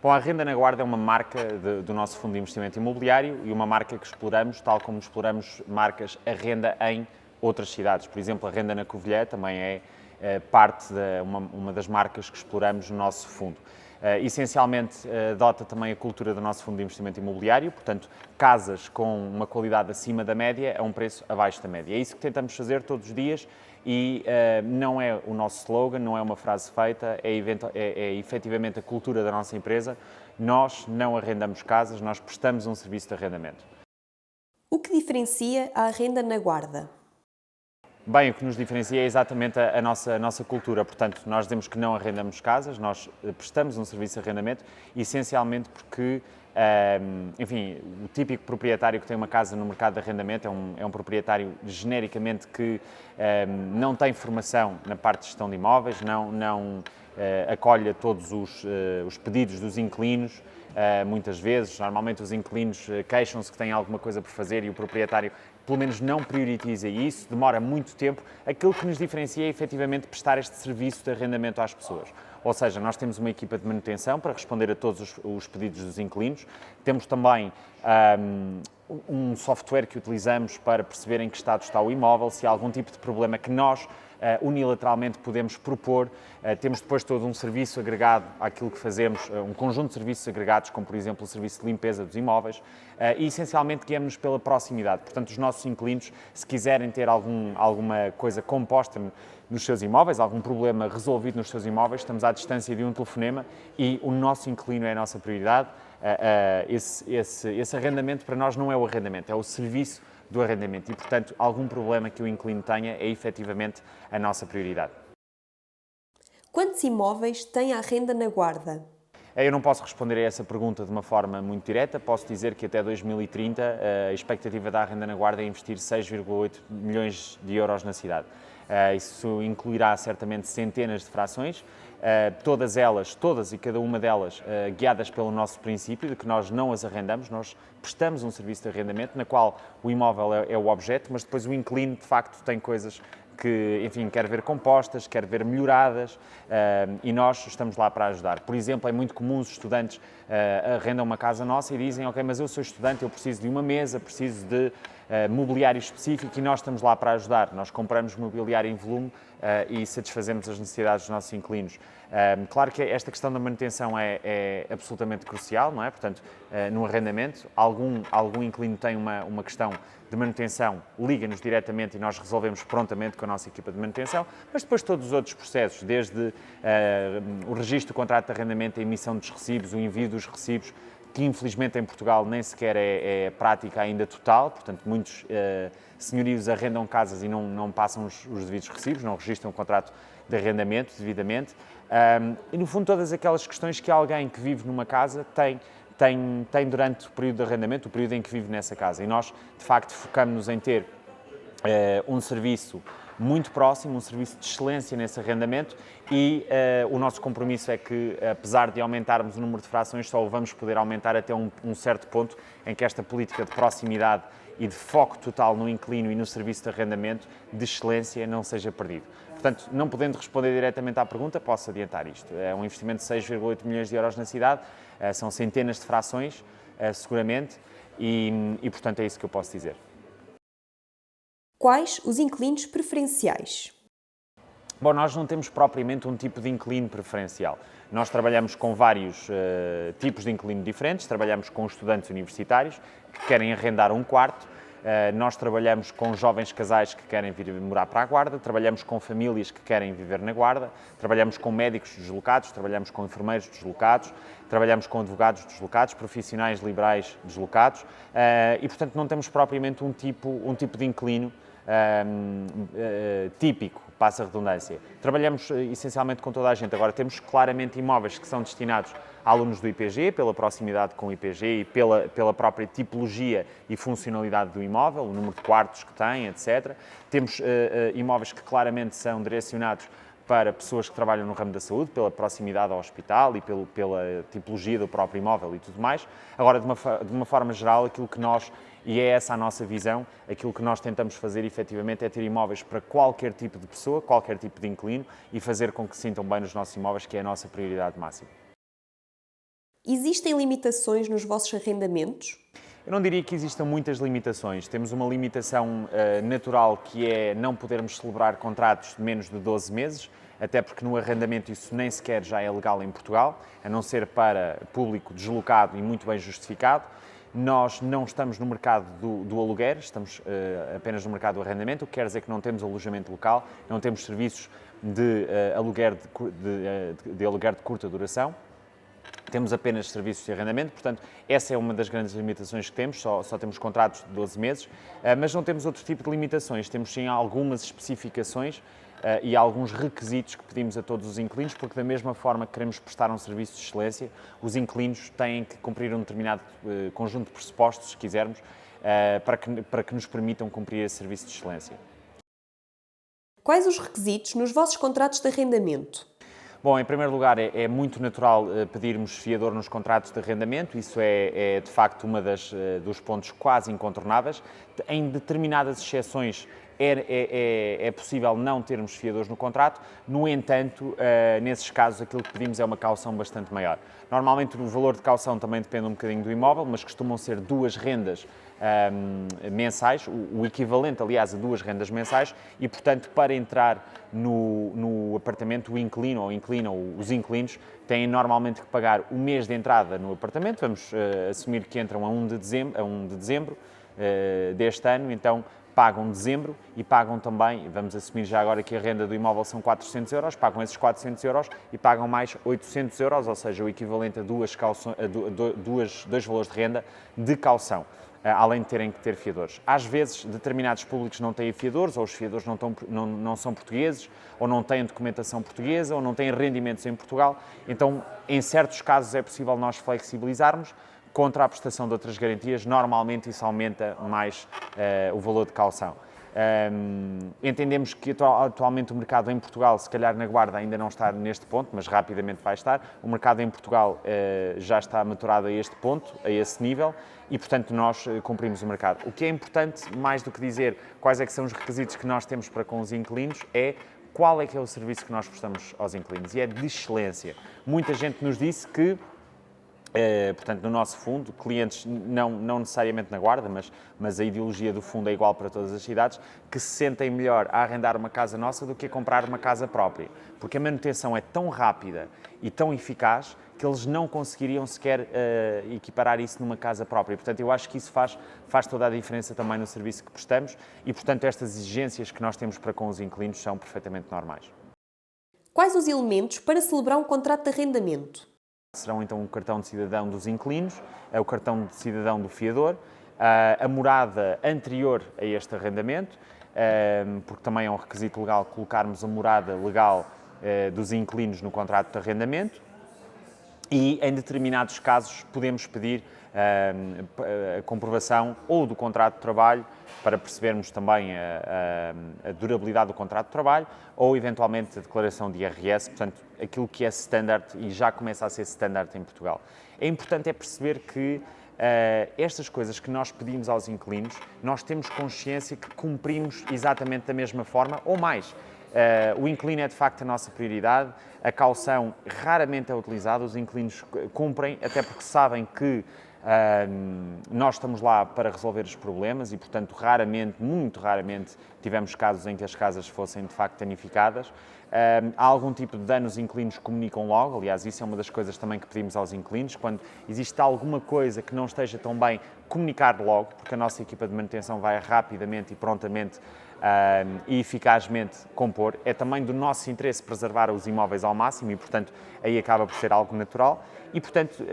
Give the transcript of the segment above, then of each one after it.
Bom, a Renda na Guarda é uma marca do nosso fundo de investimento imobiliário e uma marca que exploramos, tal como exploramos marcas a renda em outras cidades. Por exemplo, a Renda na Covilhã também é parte de uma das marcas que exploramos no nosso fundo. Essencialmente, adota também a cultura do nosso fundo de investimento imobiliário, portanto, casas com uma qualidade acima da média a um preço abaixo da média. É isso que tentamos fazer todos os dias e não é o nosso slogan, não é uma frase feita, é efetivamente a cultura da nossa empresa. Nós não arrendamos casas, nós prestamos um serviço de arrendamento. O que diferencia a Renda na Guarda? Bem, o que nos diferencia é exatamente a nossa cultura. Portanto, nós dizemos que não arrendamos casas, nós prestamos um serviço de arrendamento, essencialmente porque, enfim, o típico proprietário que tem uma casa no mercado de arrendamento é um proprietário genericamente que não tem formação na parte de gestão de imóveis, não acolhe todos os pedidos dos inquilinos. Muitas vezes, normalmente os inquilinos queixam-se que têm alguma coisa por fazer e o proprietário pelo menos não prioritiza isso, demora muito tempo. Aquilo que nos diferencia é efetivamente prestar este serviço de arrendamento às pessoas. Ou seja, nós temos uma equipa de manutenção para responder a todos os pedidos dos inquilinos, temos também um software que utilizamos para perceber em que estado está o imóvel, se há algum tipo de problema que nós unilateralmente podemos propor. Temos depois todo um serviço agregado àquilo que fazemos, um conjunto de serviços agregados, como por exemplo o serviço de limpeza dos imóveis, e essencialmente guiamos-nos pela proximidade. Portanto, os nossos inquilinos, se quiserem ter alguma coisa composta nos seus imóveis, algum problema resolvido nos seus imóveis, estamos à distância de um telefonema e o nosso inquilino é a nossa prioridade. Esse arrendamento para nós não é o arrendamento, é o serviço do arrendamento e, portanto, algum problema que o inquilino tenha é efetivamente a nossa prioridade. Quantos imóveis tem a Renda na Guarda? Eu não posso responder a essa pergunta de uma forma muito direta, posso dizer que até 2030 a expectativa da Renda na Guarda é investir 6,8 milhões de euros na cidade. Isso incluirá certamente centenas de frações, todas e cada uma delas guiadas pelo nosso princípio de que nós não as arrendamos, nós prestamos um serviço de arrendamento na qual o imóvel é o objeto, mas depois o inquilino de facto tem coisas que, enfim, quer ver compostas, quer ver melhoradas e nós estamos lá para ajudar. Por exemplo, é muito comum os estudantes arrendam uma casa nossa e dizem, ok, mas eu sou estudante, eu preciso de uma mesa, preciso de mobiliário específico e nós estamos lá para ajudar. Nós compramos mobiliário em volume e satisfazemos as necessidades dos nossos inquilinos. Claro que esta questão da manutenção é absolutamente crucial, não é? Portanto, no arrendamento, algum inquilino tem uma questão de manutenção, liga-nos diretamente e nós resolvemos prontamente com a nossa equipa de manutenção, mas depois todos os outros processos, desde o registro do contrato de arrendamento, a emissão dos recibos, o envio dos recibos, que infelizmente em Portugal nem sequer é prática ainda total, portanto muitos senhorios arrendam casas e não passam os devidos recibos, não registram o contrato de arrendamento devidamente, e no fundo todas aquelas questões que alguém que vive numa casa tem durante o período de arrendamento, o período em que vive nessa casa, e nós de facto focamos-nos em ter um serviço muito próximo, um serviço de excelência nesse arrendamento e o nosso compromisso é que, apesar de aumentarmos o número de frações, só o vamos poder aumentar até um certo ponto em que esta política de proximidade e de foco total no inquilino e no serviço de arrendamento de excelência não seja perdido. Portanto, não podendo responder diretamente à pergunta, posso adiantar isto. É um investimento de 6,8 milhões de euros na cidade, são centenas de frações, seguramente, e portanto é isso que eu posso dizer. Quais os inquilinos preferenciais? Bom, nós não temos propriamente um tipo de inquilino preferencial. Nós trabalhamos com vários tipos de inquilino diferentes, trabalhamos com estudantes universitários que querem arrendar um quarto, nós trabalhamos com jovens casais que querem vir morar para a Guarda, trabalhamos com famílias que querem viver na Guarda, trabalhamos com médicos deslocados, trabalhamos com enfermeiros deslocados, trabalhamos com advogados deslocados, profissionais liberais deslocados e, portanto, não temos propriamente um tipo de inquilino típico, passa a redundância. Trabalhamos essencialmente com toda a gente. Agora, temos claramente imóveis que são destinados a alunos do IPG, pela proximidade com o IPG e pela própria tipologia e funcionalidade do imóvel, o número de quartos que tem, etc. Temos imóveis que claramente são direcionados para pessoas que trabalham no ramo da saúde, pela proximidade ao hospital e pela tipologia do próprio imóvel e tudo mais. Agora, de uma forma geral, aquilo que nós, e é essa a nossa visão, aquilo que nós tentamos fazer efetivamente é ter imóveis para qualquer tipo de pessoa, qualquer tipo de inquilino e fazer com que se sintam bem nos nossos imóveis, que é a nossa prioridade máxima. Existem limitações nos vossos arrendamentos? Eu não diria que existam muitas limitações. Temos uma limitação natural, que é não podermos celebrar contratos de menos de 12 meses, até porque no arrendamento isso nem sequer já é legal em Portugal, a não ser para público deslocado e muito bem justificado. Nós não estamos no mercado do aluguer, estamos apenas no mercado do arrendamento, o que quer dizer que não temos alojamento local, não temos serviços de aluguer de aluguer de curta duração. Temos apenas serviços de arrendamento, portanto, essa é uma das grandes limitações que temos, só temos contratos de 12 meses, mas não temos outro tipo de limitações, temos sim algumas especificações e alguns requisitos que pedimos a todos os inquilinos, porque da mesma forma que queremos prestar um serviço de excelência, os inquilinos têm que cumprir um determinado conjunto de pressupostos, se quisermos, para que nos permitam cumprir esse serviço de excelência. Quais os requisitos nos vossos contratos de arrendamento? Bom, em primeiro lugar, é muito natural pedirmos fiador nos contratos de arrendamento, isso é de facto dos pontos quase incontornáveis. Em determinadas exceções é possível não termos fiadores no contrato, no entanto, nesses casos aquilo que pedimos é uma caução bastante maior. Normalmente o valor de caução também depende um bocadinho do imóvel, mas costumam ser 2 rendas mensais, o equivalente, aliás, a 2 rendas mensais, e, portanto, para entrar no apartamento, o inquilino ou os inquilinos têm normalmente que pagar o mês de entrada no apartamento. Vamos assumir que entram a 1 de dezembro deste ano, então pagam dezembro e pagam também, vamos assumir já agora que a renda do imóvel são 400 euros, pagam esses 400 euros e pagam mais 800 euros, ou seja, o equivalente a 2 valores de renda de caução, além de terem que ter fiadores. Às vezes, determinados públicos não têm fiadores, ou os fiadores não são portugueses, ou não têm documentação portuguesa, ou não têm rendimentos em Portugal. Então, em certos casos, é possível nós flexibilizarmos. Contra a prestação de outras garantias, normalmente isso aumenta mais o valor de caução. Entendemos que atualmente o mercado em Portugal, se calhar na Guarda ainda não está neste ponto, mas rapidamente vai estar. O mercado em Portugal já está maturado a este ponto, a esse nível, e portanto nós cumprimos o mercado. O que é importante, mais do que dizer quais é que são os requisitos que nós temos para com os inquilinos, é qual é que é o serviço que nós prestamos aos inquilinos, e é de excelência. Muita gente nos disse que portanto, no nosso fundo, clientes, não necessariamente na Guarda, mas a ideologia do fundo é igual para todas as cidades, que se sentem melhor a arrendar uma casa nossa do que a comprar uma casa própria. Porque a manutenção é tão rápida e tão eficaz que eles não conseguiriam sequer equiparar isso numa casa própria. Portanto, eu acho que isso faz toda a diferença também no serviço que prestamos e, portanto, estas exigências que nós temos para com os inquilinos são perfeitamente normais. Quais os elementos para celebrar um contrato de arrendamento? Serão então o cartão de cidadão dos inquilinos, o cartão de cidadão do fiador, a morada anterior a este arrendamento, porque também é um requisito legal colocarmos a morada legal dos inquilinos no contrato de arrendamento, e em determinados casos podemos pedir a comprovação ou do contrato de trabalho, para percebermos também a durabilidade do contrato de trabalho, ou eventualmente a declaração de IRS, portanto, aquilo que é standard e já começa a ser standard em Portugal. É importante perceber que estas coisas que nós pedimos aos inquilinos, nós temos consciência que cumprimos exatamente da mesma forma ou mais. O inquilino é de facto a nossa prioridade, a caução raramente é utilizada, os inquilinos cumprem, até porque sabem que nós estamos lá para resolver os problemas e, portanto, muito raramente, tivemos casos em que as casas fossem de facto danificadas. Há algum tipo de dano, os inquilinos comunicam logo, aliás, isso é uma das coisas também que pedimos aos inquilinos, quando existe alguma coisa que não esteja tão bem, comunicar logo, porque a nossa equipa de manutenção vai rapidamente e prontamente e eficazmente compor. É também do nosso interesse preservar os imóveis ao máximo e, portanto, aí acaba por ser algo natural. E, portanto,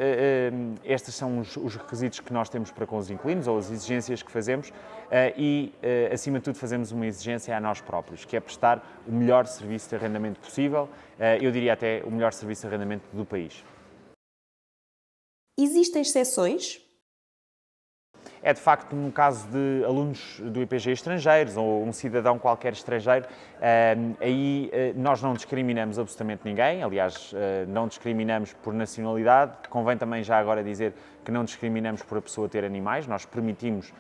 estes são os requisitos que nós temos para com os inquilinos, ou as exigências que fazemos, e, acima de tudo, fazemos uma exigência a nós próprios, que é prestar o melhor serviço de arrendamento possível, eu diria até o melhor serviço de arrendamento do país. Existem exceções? É de facto no caso de alunos do IPG estrangeiros ou um cidadão qualquer estrangeiro, aí nós não discriminamos absolutamente ninguém, aliás, não discriminamos por nacionalidade. Convém também já agora dizer que não discriminamos por a pessoa ter animais, nós permitimos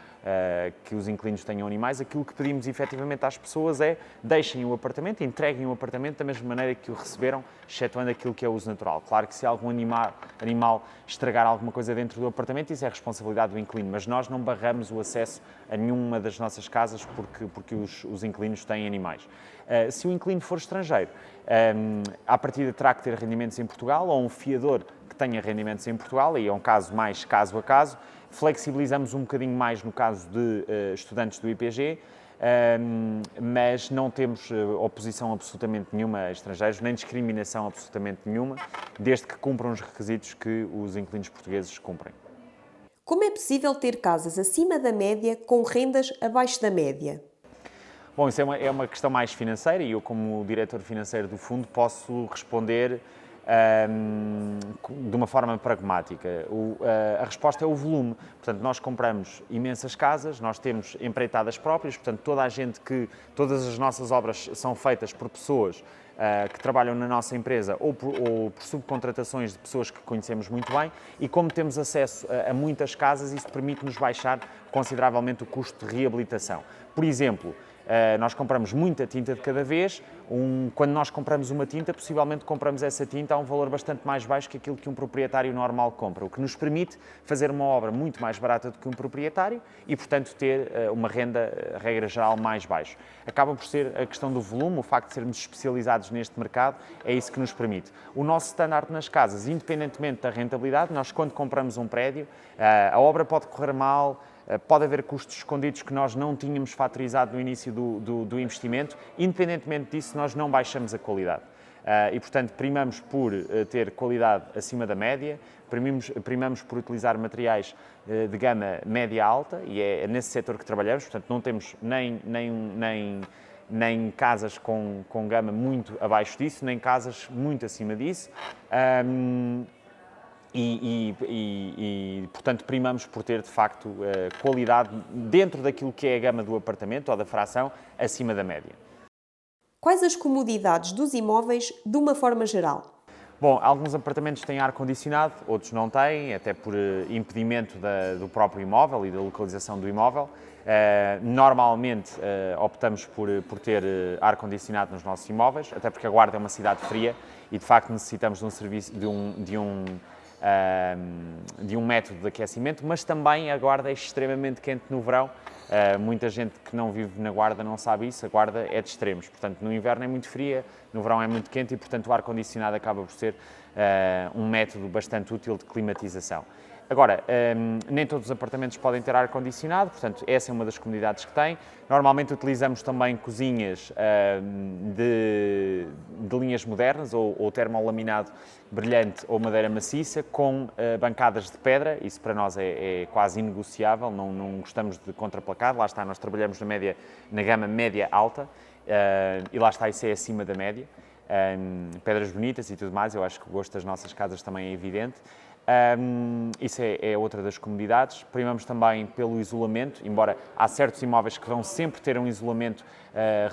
que os inquilinos tenham animais. Aquilo que pedimos efetivamente às pessoas é deixem o apartamento, entreguem o apartamento da mesma maneira que o receberam, excetuando aquilo que é uso natural. Claro que se algum animal estragar alguma coisa dentro do apartamento, isso é responsabilidade do inquilino, mas nós não barramos o acesso a nenhuma das nossas casas porque os inquilinos têm animais. Se o inquilino for estrangeiro, à partida terá que ter rendimentos em Portugal, ou um fiador que tenha rendimentos em Portugal, e é um caso mais caso a caso. Flexibilizamos um bocadinho mais no caso de estudantes do IPG, mas não temos oposição absolutamente nenhuma a estrangeiros, nem discriminação absolutamente nenhuma, desde que cumpram os requisitos que os inquilinos portugueses cumprem. Como é possível ter casas acima da média com rendas abaixo da média? Bom, isso é uma questão mais financeira e eu, como diretor financeiro do fundo, posso responder de uma forma pragmática. A resposta é o volume. Portanto, nós compramos imensas casas, nós temos empreitadas próprias, portanto, todas as nossas obras são feitas por pessoas que trabalham na nossa empresa ou por subcontratações de pessoas que conhecemos muito bem, e como temos acesso a muitas casas, isso permite-nos baixar consideravelmente o custo de reabilitação. Por exemplo, nós compramos muita tinta de cada vez. Quando nós compramos uma tinta, possivelmente compramos essa tinta a um valor bastante mais baixo que aquilo que um proprietário normal compra, o que nos permite fazer uma obra muito mais barata do que um proprietário e, portanto, ter uma renda, regra geral, mais baixa. Acaba por ser a questão do volume, o facto de sermos especializados neste mercado, é isso que nos permite. O nosso standard nas casas, independentemente da rentabilidade, nós quando compramos um prédio, a obra pode correr mal, pode haver custos escondidos que nós não tínhamos fatorizado no início do investimento. Independentemente disso, nós não baixamos a qualidade. E, portanto, primamos por ter qualidade acima da média, primamos por utilizar materiais de gama média-alta, e é nesse setor que trabalhamos. Portanto, não temos nem casas com gama muito abaixo disso, nem casas muito acima disso. Portanto, primamos por ter, de facto, qualidade dentro daquilo que é a gama do apartamento ou da fração, acima da média. Quais as comodidades dos imóveis de uma forma geral? Bom, alguns apartamentos têm ar-condicionado, outros não têm, até por impedimento do próprio imóvel e da localização do imóvel. Normalmente optamos por ter ar-condicionado nos nossos imóveis, até porque a Guarda é uma cidade fria e, de facto, necessitamos de um serviço, de um método de aquecimento, mas também a Guarda é extremamente quente no verão. Muita gente que não vive na Guarda não sabe isso, a Guarda é de extremos, portanto no inverno é muito fria, no verão é muito quente e, portanto, o ar-condicionado acaba por ser um método bastante útil de climatização. Agora, nem todos os apartamentos podem ter ar-condicionado, portanto, essa é uma das comodidades que tem. Normalmente utilizamos também cozinhas de linhas modernas, ou termolaminado brilhante ou madeira maciça, com bancadas de pedra. Isso para nós é quase inegociável, não gostamos de contraplacar. Lá está, nós trabalhamos na gama média-alta, e lá está, isso é acima da média. Pedras bonitas e tudo mais, eu acho que o gosto das nossas casas também é evidente. Isso é outra das comodidades. Primamos também pelo isolamento, embora há certos imóveis que vão sempre ter um isolamento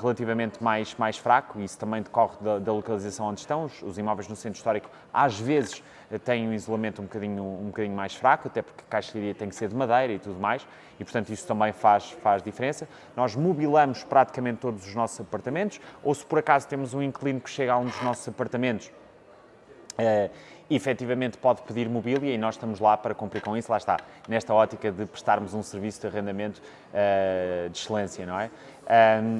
relativamente mais fraco, e isso também decorre da localização onde estão. Os imóveis no centro histórico às vezes têm um isolamento um bocadinho mais fraco, até porque a caixilharia tem que ser de madeira e tudo mais, e portanto isso também faz diferença. Nós mobilamos praticamente todos os nossos apartamentos, ou se por acaso temos um inquilino que chega a um dos nossos apartamentos, efetivamente pode pedir mobília e nós estamos lá para cumprir com isso. Lá está, nesta ótica de prestarmos um serviço de arrendamento de excelência, não é?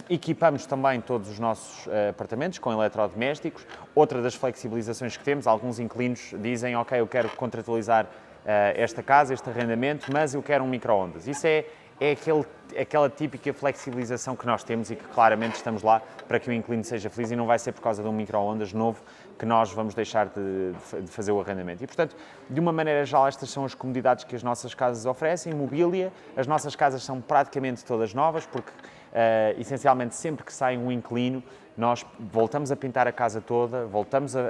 Equipamos também todos os nossos apartamentos com eletrodomésticos. Outra das flexibilizações que temos, alguns inquilinos dizem: ok, eu quero contratualizar esta casa, este arrendamento, mas eu quero um micro-ondas. Isso é aquela típica flexibilização que nós temos e que claramente estamos lá para que o inquilino seja feliz, e não vai ser por causa de um micro-ondas novo que nós vamos deixar de fazer o arrendamento. E, portanto, de uma maneira geral, estas são as comodidades que as nossas casas oferecem. Mobília, as nossas casas são praticamente todas novas, porque essencialmente sempre que sai um inquilino, nós voltamos a pintar a casa toda, voltamos a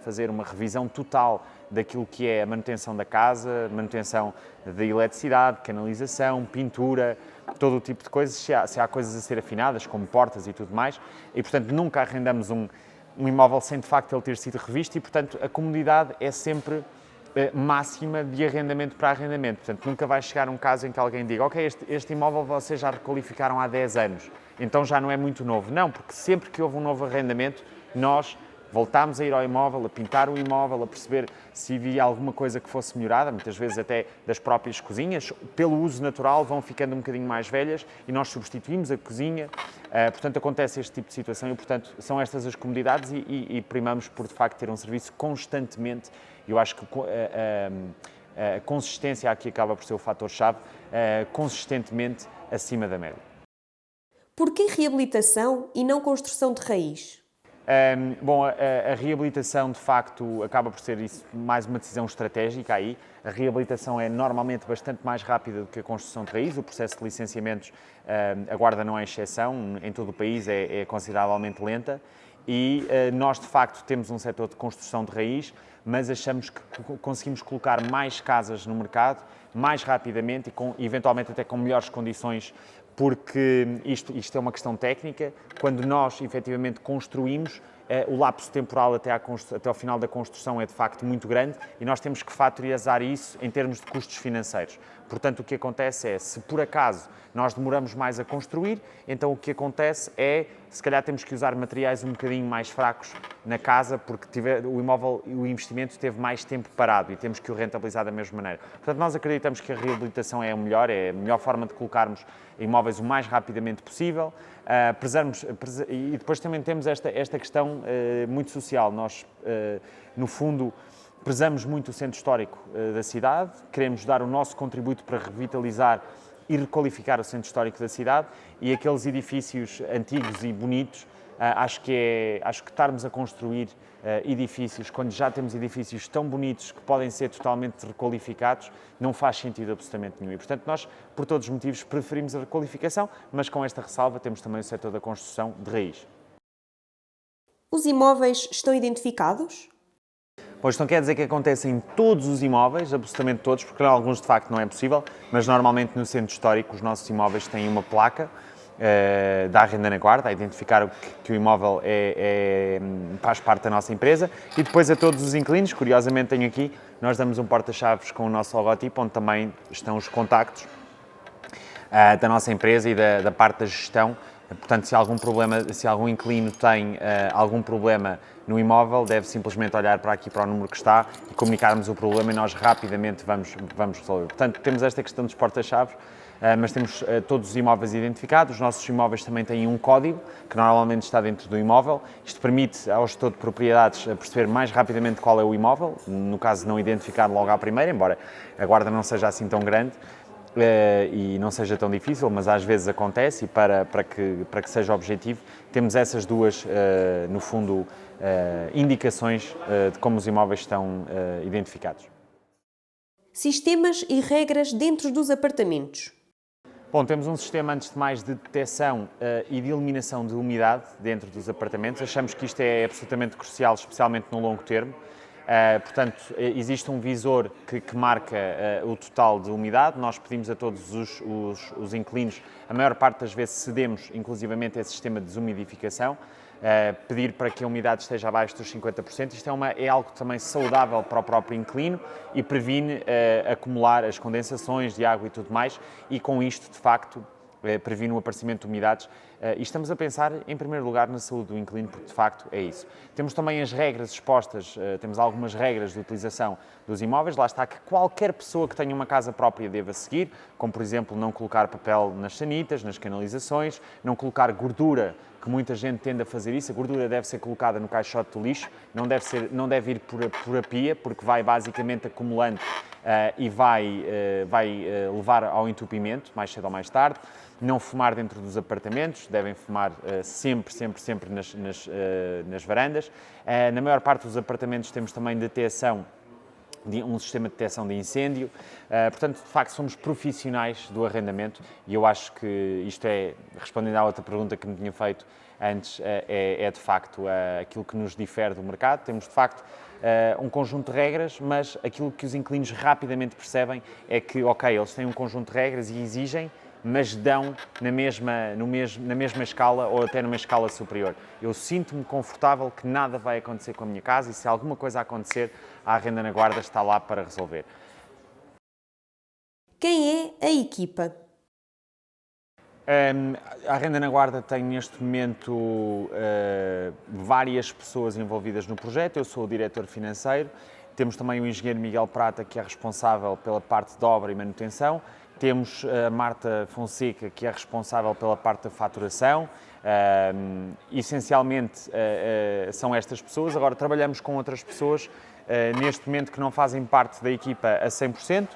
fazer uma revisão total daquilo que é a manutenção da casa, manutenção da eletricidade, canalização, pintura, todo o tipo de coisas, se há coisas a ser afinadas, como portas e tudo mais, e, portanto, nunca arrendamos um imóvel sem, de facto, ele ter sido revisto, e, portanto, a comodidade é sempre máxima de arrendamento para arrendamento. Portanto, nunca vai chegar um caso em que alguém diga ok, este imóvel vocês já requalificaram há 10 anos, então já não é muito novo. Não, porque sempre que houve um novo arrendamento, nós voltámos a ir ao imóvel, a pintar o imóvel, a perceber se havia alguma coisa que fosse melhorada, muitas vezes até das próprias cozinhas, pelo uso natural vão ficando um bocadinho mais velhas e nós substituímos a cozinha, portanto acontece este tipo de situação e portanto são estas as comodidades e primamos por de facto ter um serviço constantemente. Eu acho que a consistência aqui acaba por ser o fator-chave, consistentemente acima da média. Por que reabilitação e não construção de raiz? Bom, a reabilitação de facto acaba por ser isso, mais uma decisão estratégica aí. A reabilitação é normalmente bastante mais rápida do que a construção de raiz. O processo de licenciamentos, a Guarda não é exceção, em todo o país é consideravelmente lenta e nós de facto temos um setor de construção de raiz, mas achamos que conseguimos colocar mais casas no mercado mais rapidamente e eventualmente até com melhores condições, porque isto é uma questão técnica. Quando nós efetivamente construímos, o lapso temporal até ao final da construção é de facto muito grande e nós temos que fatorizar isso em termos de custos financeiros. Portanto, o que acontece é, se por acaso nós demoramos mais a construir, então o que acontece é, se calhar temos que usar materiais um bocadinho mais fracos na casa, porque o imóvel e o investimento teve mais tempo parado e temos que o rentabilizar da mesma maneira. Portanto, nós acreditamos que a reabilitação é a melhor forma de colocarmos imóveis o mais rapidamente possível, e depois também temos esta questão muito social. Nós, no fundo, prezamos muito o centro histórico da cidade, queremos dar o nosso contributo para revitalizar e requalificar o centro histórico da cidade e aqueles edifícios antigos e bonitos, acho que estarmos a construir edifícios, quando já temos edifícios tão bonitos que podem ser totalmente requalificados, não faz sentido absolutamente nenhum. E, portanto, nós, por todos os motivos, preferimos a requalificação, mas com esta ressalva temos também o setor da construção de raiz. Os imóveis estão identificados? Pois não quer dizer que acontece em todos os imóveis, absolutamente todos, porque alguns de facto não é possível, mas normalmente no centro histórico os nossos imóveis têm uma placa da Arrenda na Guarda, a identificar que o imóvel faz parte da nossa empresa, e depois a todos os inquilinos, curiosamente tenho aqui, nós damos um porta-chaves com o nosso logotipo, onde também estão os contactos da nossa empresa e da parte da gestão. Portanto, se algum inquilino tem algum problema no imóvel, deve simplesmente olhar para aqui, para o número que está e comunicarmos o problema e nós rapidamente vamos resolver. Portanto, temos esta questão dos porta-chaves, mas temos todos os imóveis identificados. Os nossos imóveis também têm um código que normalmente está dentro do imóvel. Isto permite ao gestor de propriedades perceber mais rapidamente qual é o imóvel, no caso de não identificar logo à primeira, embora a guarda não seja assim tão grande. E não seja tão difícil, mas às vezes acontece, e para que seja objetivo, temos essas duas, no fundo, indicações de como os imóveis estão identificados. Sistemas e regras dentro dos apartamentos. Bom, temos um sistema, antes de mais, de detecção e de eliminação de umidade dentro dos apartamentos. Achamos que isto é absolutamente crucial, especialmente no longo termo. Portanto, existe um visor que marca o total de umidade. Nós pedimos a todos os inquilinos, a maior parte das vezes cedemos inclusivamente esse sistema de desumidificação, pedir para que a umidade esteja abaixo dos 50%. Isto é algo também saudável para o próprio inquilino e previne acumular as condensações de água e tudo mais, e com isto, de facto, previne o aparecimento de umidades. E estamos a pensar, em primeiro lugar, na saúde do inquilino, porque de facto é isso. Temos também as regras expostas, temos algumas regras de utilização dos imóveis, lá está, que qualquer pessoa que tenha uma casa própria deva seguir, como por exemplo não colocar papel nas sanitas, nas canalizações, não colocar gordura, que muita gente tende a fazer isso. A gordura deve ser colocada no caixote do lixo, não deve ir por a pia, porque vai basicamente acumulando e vai levar ao entupimento, mais cedo ou mais tarde. Não fumar dentro dos apartamentos, devem fumar sempre nas varandas. Na maior parte dos apartamentos temos também um sistema de detecção de incêndio. Portanto, de facto, somos profissionais do arrendamento e eu acho que isto respondendo à outra pergunta que me tinha feito antes, de facto aquilo que nos difere do mercado. Temos, de facto, um conjunto de regras, mas aquilo que os inquilinos rapidamente percebem é que, ok, eles têm um conjunto de regras e exigem, mas dão na mesma escala ou até numa escala superior. Eu sinto-me confortável que nada vai acontecer com a minha casa e se alguma coisa acontecer, a Arrenda na Guarda está lá para resolver. Quem é a equipa? A Arrenda na Guarda tem neste momento várias pessoas envolvidas no projeto. Eu sou o diretor financeiro. Temos também o engenheiro Miguel Prata, que é responsável pela parte de obra e manutenção. Temos a Marta Fonseca, que é responsável pela parte da faturação. Essencialmente são estas pessoas. Agora trabalhamos com outras pessoas neste momento que não fazem parte da equipa a 100%.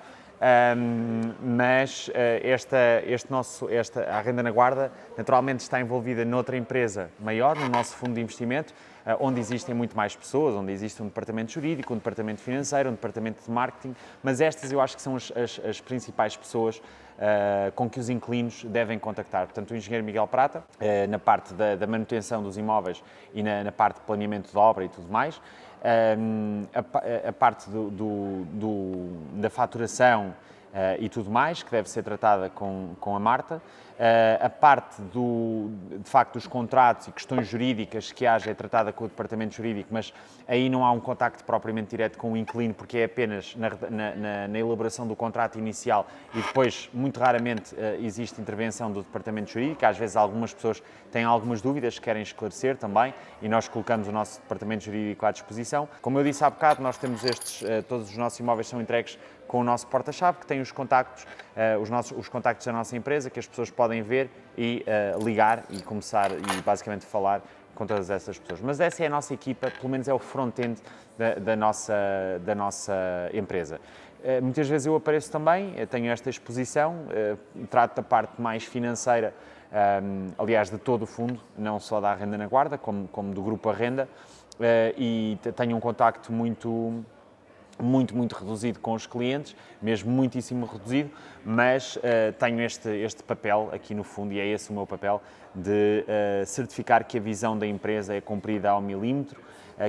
Mas a Arrenda na Guarda naturalmente está envolvida noutra empresa maior, no nosso fundo de investimento, onde existem muito mais pessoas, onde existe um departamento jurídico, um departamento financeiro, um departamento de marketing, mas estas eu acho que são as principais pessoas com que os inquilinos devem contactar. Portanto, o engenheiro Miguel Prata, na parte da manutenção dos imóveis e na parte de planeamento de obra e tudo mais, a parte da faturação e tudo mais, que deve ser tratada com a Marta, a parte de facto dos contratos e questões jurídicas que haja é tratada com o departamento jurídico, mas aí não há um contacto propriamente direto com o inquilino, porque é apenas na elaboração do contrato inicial e depois, muito raramente, existe intervenção do departamento jurídico. Às vezes algumas pessoas têm algumas dúvidas que querem esclarecer também e nós colocamos o nosso departamento jurídico à disposição. Como eu disse há bocado, nós temos todos os nossos imóveis são entregues com o nosso porta-chave, que tem os contactos, os contactos da nossa empresa, que as pessoas podem ver e ligar e começar e basicamente falar com todas essas pessoas. Mas essa é a nossa equipa, pelo menos é o front-end da nossa empresa. Muitas vezes eu apareço também, tenho esta exposição, trato da parte mais financeira, aliás, de todo o fundo, não só da Arrenda na Guarda, como do Grupo Arrenda, e tenho um contacto muito reduzido com os clientes, mesmo muitíssimo reduzido, mas tenho este papel aqui no fundo, e é esse o meu papel, de certificar que a visão da empresa é cumprida ao milímetro,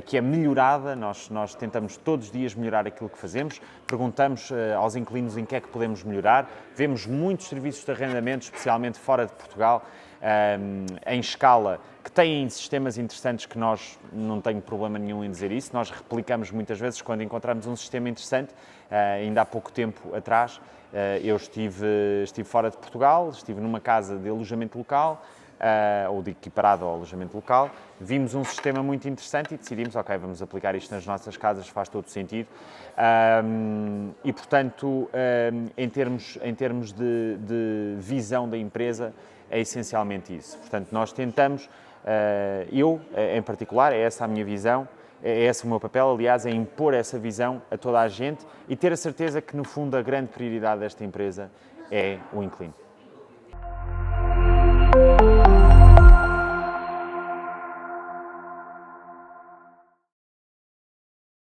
que é melhorada. Nós tentamos todos os dias melhorar aquilo que fazemos, perguntamos aos inquilinos em que é que podemos melhorar, vemos muitos serviços de arrendamento, especialmente fora de Portugal, em escala, que têm sistemas interessantes que nós não tenho problema nenhum em dizer isso. Nós replicamos muitas vezes quando encontramos um sistema interessante. Ainda há pouco tempo atrás eu estive fora de Portugal, estive numa casa de alojamento local, ou de equiparado ao alojamento local, vimos um sistema muito interessante e decidimos, ok, vamos aplicar isto nas nossas casas, faz todo sentido. E, portanto, em termos de visão da empresa, é essencialmente isso. Portanto, nós tentamos, eu em particular, é essa a minha visão, é esse o meu papel, aliás, é impor essa visão a toda a gente e ter a certeza que, no fundo, a grande prioridade desta empresa é o inquilino.